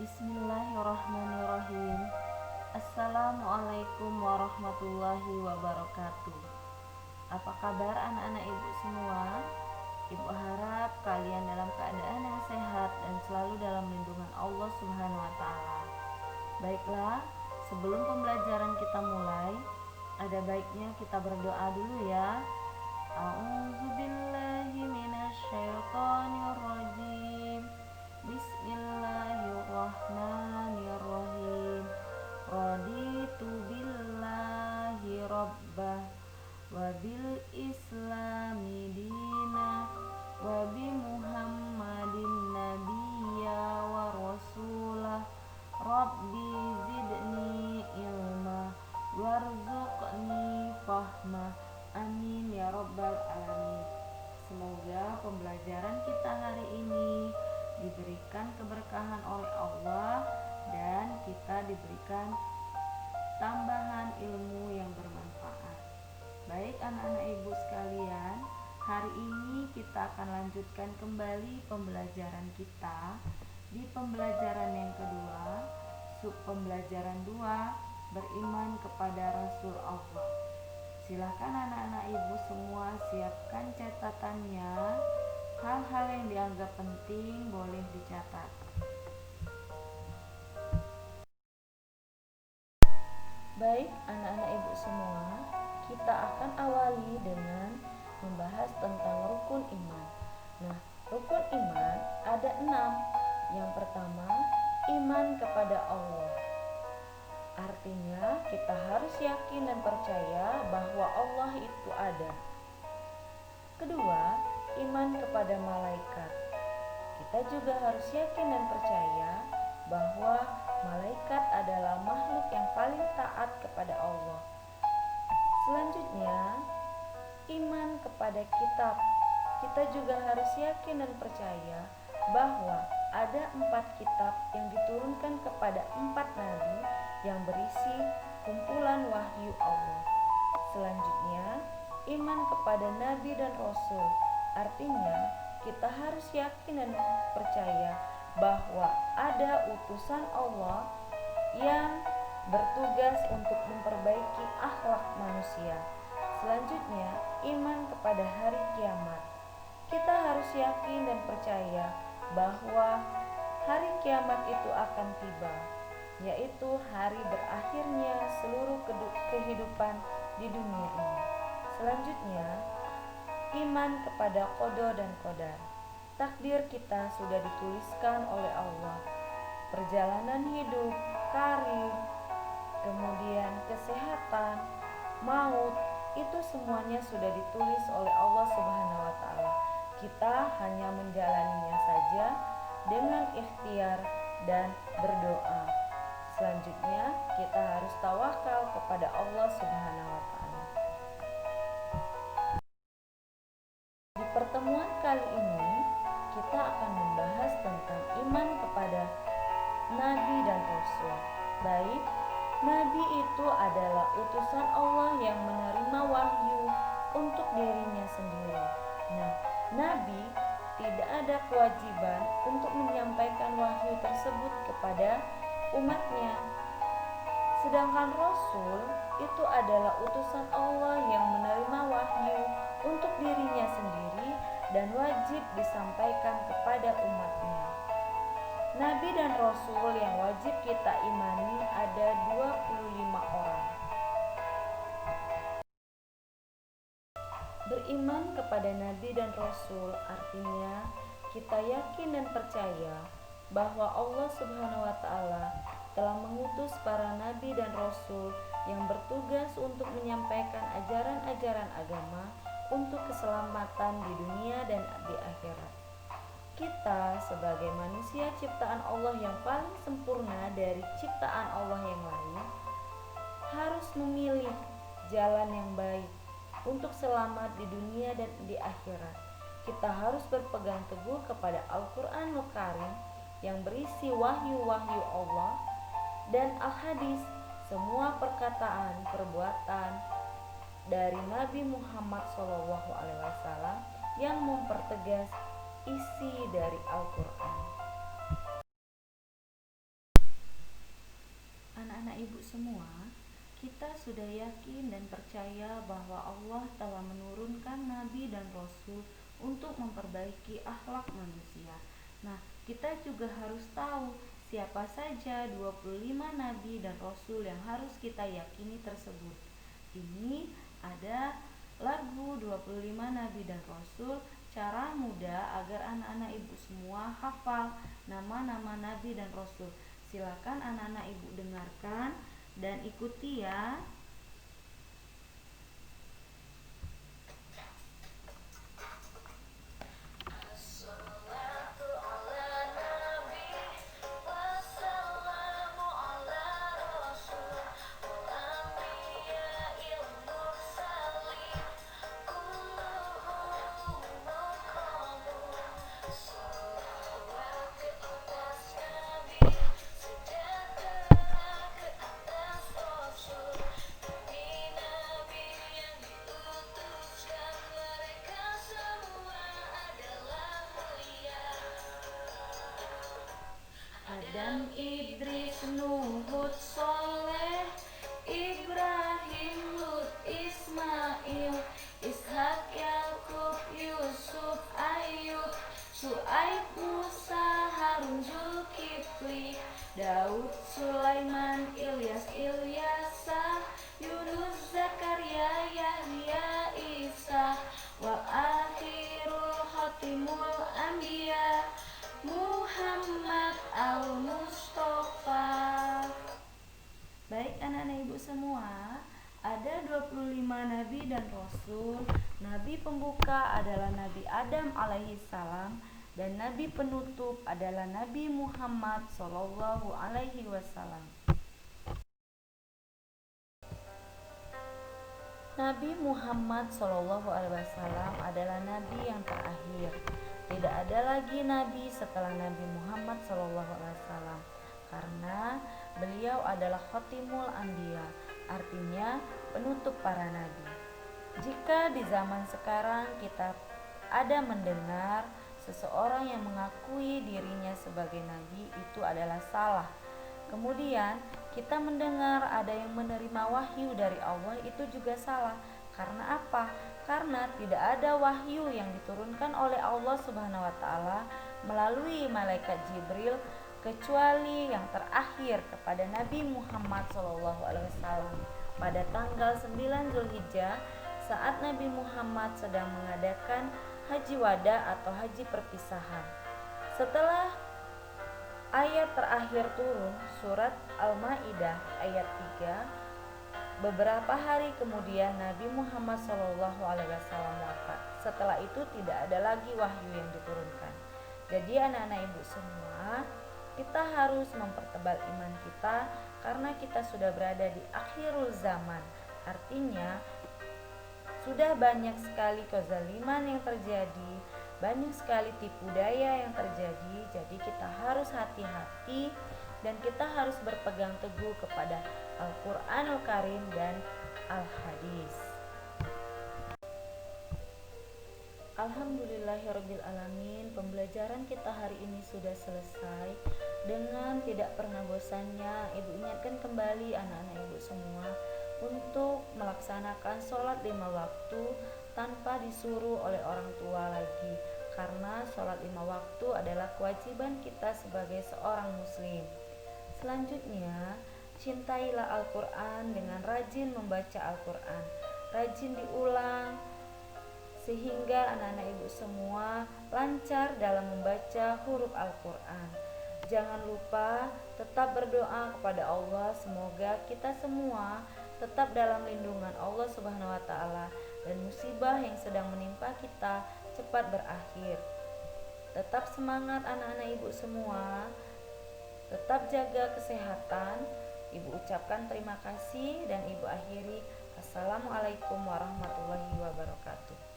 Bismillahirrahmanirrahim. Assalamualaikum warahmatullahi wabarakatuh. Apa kabar anak-anak ibu semua? Ibu harap kalian dalam keadaan yang sehat dan selalu dalam lindungan Allah Subhanahu wa taala. Baiklah, sebelum pembelajaran kita mulai, ada baiknya kita berdoa dulu ya. A'udzubillahi minasyaitonirrajim. Bismillahirrahmanirrahim. Raditu billahi rabbah wa bil islami dina wa bi muhammadin nabiyya wa rasulah. Rabbi zidni ilma warzuqni fahma. Amin ya rabbal alamin. Semoga pembelajaran kita hari ini diberikan keberkahan oleh Allah dan kita diberikan tambahan ilmu yang bermanfaat. Baik anak-anak ibu sekalian, hari ini kita akan lanjutkan kembali pembelajaran kita di pembelajaran yang kedua, sub pembelajaran 2, beriman kepada Rasul Allah. Silahkan anak-anak ibu semua siapkan catatannya. Hal-hal yang dianggap penting boleh dicatat. Baik anak-anak ibu semua, kita akan awali dengan membahas tentang rukun iman. Nah, rukun iman ada 6. Yang pertama, iman kepada Allah. Artinya kita harus yakin dan percaya bahwa Allah itu ada. Kedua, iman kepada malaikat. Kita juga harus yakin dan percaya bahwa malaikat adalah makhluk yang paling taat kepada Allah. Selanjutnya, iman kepada kitab. Kita juga harus yakin dan percaya bahwa ada 4 kitab yang diturunkan kepada 4 nabi yang berisi kumpulan wahyu Allah. Selanjutnya, iman kepada nabi dan rasul. Artinya, kita harus yakin dan percaya bahwa ada utusan Allah yang bertugas untuk memperbaiki akhlak manusia. Selanjutnya, iman kepada hari kiamat. Kita harus yakin dan percaya bahwa hari kiamat itu akan tiba, yaitu hari berakhirnya seluruh kehidupan di dunia ini. Selanjutnya, iman kepada qada dan qadar. Takdir kita sudah dituliskan oleh Allah. Perjalanan hidup, karir, kemudian kesehatan, maut, itu semuanya sudah ditulis oleh Allah Subhanahu wa taala. Kita hanya menjalaninya saja dengan ikhtiar dan berdoa. Selanjutnya, kita harus tawakal kepada Allah Subhanahu wa taala. Di pertemuan kali ini, kita akan membahas tentang iman kepada nabi dan rasul. Baik, nabi itu adalah utusan Allah yang menerima wahyu untuk dirinya sendiri. Nah, nabi tidak ada kewajiban untuk menyampaikan wahyu tersebut kepada umatnya. Sedangkan rasul itu adalah utusan Allah yang menerima wahyu untuk dirinya sendiri dan wajib disampaikan kepada umatnya. Nabi dan rasul yang wajib kita imani ada 25 orang. Beriman kepada nabi dan rasul artinya kita yakin dan percaya bahwa Allah Subhanahu wa taala telah mengutus para nabi dan rasul yang bertugas untuk menyampaikan ajaran-ajaran agama untuk keselamatan di dunia dan di akhirat. Kita sebagai manusia ciptaan Allah yang paling sempurna dari ciptaan Allah yang lain harus memilih jalan yang baik untuk selamat di dunia dan di akhirat. Kita harus berpegang teguh kepada Al-Quranul Karim yang berisi wahyu-wahyu Allah dan Al-Hadis, semua perkataan, perbuatan dari Nabi Muhammad SAW yang mempertegas isi dari Al-Quran. semua, kita sudah yakin dan percaya bahwa Allah telah menurunkan nabi dan rasul untuk memperbaiki akhlak manusia. Nah, kita juga harus tahu siapa saja 25 nabi dan rasul yang harus kita yakini tersebut. Ini ada lagu 25 nabi dan rasul, cara mudah agar anak-anak ibu semua hafal nama-nama nabi dan rasul. Silakan anak-anak ibu dengarkan dan ikuti ya. Adam, Idris, Nuh, Hud, Soleh, Ibrahim, Lut, Ismail, Ishak, Yakub, Yusuf, Ayub, Syuaib, Musa, Harun, Zulkifli, Daud, Sulaiman, Ilyas, Ilyasa, Yunus, Zakaria, Yahya, Isa, wa akhirul khatimul anbiya Muhammad al-Mustafa. Baik anak-anak ibu semua, ada 25 nabi dan rasul. Nabi pembuka adalah Nabi Adam alaihi salam dan nabi penutup adalah Nabi Muhammad sallallahu alaihi wasallam. Nabi Muhammad sallallahu alaihi wasallam adalah nabi yang terakhir. Tidak ada lagi nabi setelah Nabi Muhammad SAW karena beliau adalah Khatimul Anbiya, artinya penutup para nabi. Jika di zaman sekarang kita ada mendengar seseorang yang mengakui dirinya sebagai nabi, itu adalah salah. Kemudian kita mendengar ada yang menerima wahyu dari Allah, itu juga salah. Karena apa? Karena tidak ada wahyu yang diturunkan oleh Allah Subhanahu wa taala melalui malaikat Jibril kecuali yang terakhir kepada Nabi Muhammad SAW pada tanggal 9 Zulhijjah saat Nabi Muhammad sedang mengadakan haji wada atau haji perpisahan. Setelah ayat terakhir turun, surat Al-Maidah ayat 3, beberapa hari kemudian Nabi Muhammad SAW wafat. Setelah itu tidak ada lagi wahyu yang diturunkan. Jadi anak-anak ibu semua, kita harus mempertebal iman kita karena kita sudah berada di akhirul zaman. Artinya sudah banyak sekali kezaliman yang terjadi, banyak sekali tipu daya yang terjadi. Jadi kita harus hati-hati dan kita harus berpegang teguh kepada Al-Quranul Karim dan Al-Hadis. Alhamdulillahirrabbilalamin, pembelajaran kita hari ini sudah selesai. Dengan tidak pernah bosannya, ibu ingatkan kembali anak-anak ibu semua untuk melaksanakan sholat 5 waktu tanpa disuruh oleh orang tua lagi, karena sholat 5 waktu adalah kewajiban kita sebagai seorang muslim. Selanjutnya, cintailah Al-Quran dengan rajin membaca Al-Quran, rajin diulang, sehingga anak-anak ibu semua lancar dalam membaca huruf Al-Quran. Jangan lupa tetap berdoa kepada Allah, semoga kita semua tetap dalam lindungan Allah Subhanahu wa taala dan musibah yang sedang menimpa kita cepat berakhir. Tetap semangat anak-anak ibu semua. Tetap jaga kesehatan. Ibu ucapkan terima kasih dan ibu akhiri. Assalamualaikum warahmatullahi wabarakatuh.